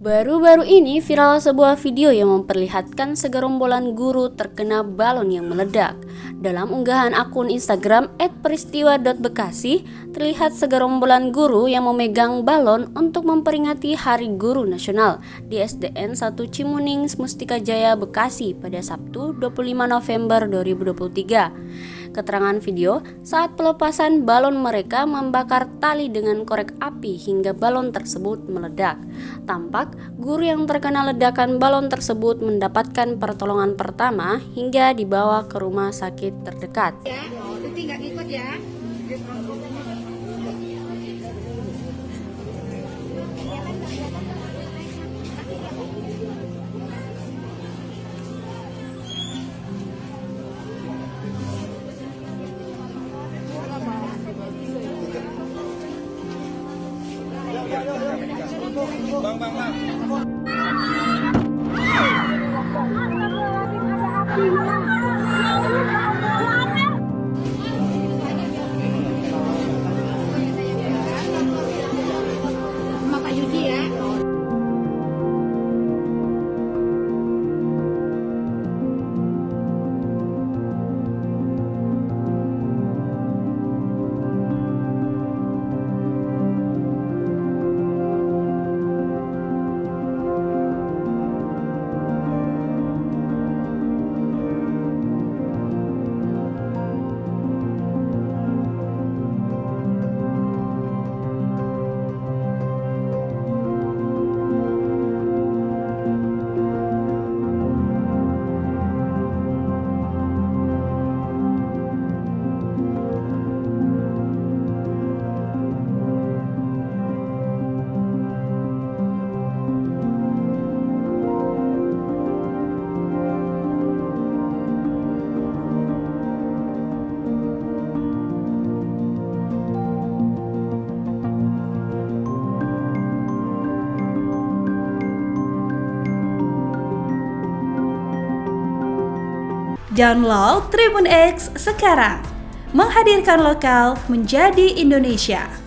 Baru-baru ini viral sebuah video yang memperlihatkan segerombolan guru terkena balon yang meledak. Dalam unggahan akun Instagram @peristiwa.bekasi, terlihat segerombolan guru yang memegang balon untuk memperingati Hari Guru Nasional di SDN 1 Cimuning, Mustika Jaya, Bekasi pada Sabtu 25 November 2023. Keterangan video saat pelepasan balon, mereka membakar tali dengan korek api hingga balon tersebut meledak. Tampak guru yang terkena ledakan balon tersebut mendapatkan pertolongan pertama hingga dibawa ke rumah sakit terdekat. Bang. Bapak Yudi ya. Download Tribun X sekarang, menghadirkan lokal menjadi Indonesia.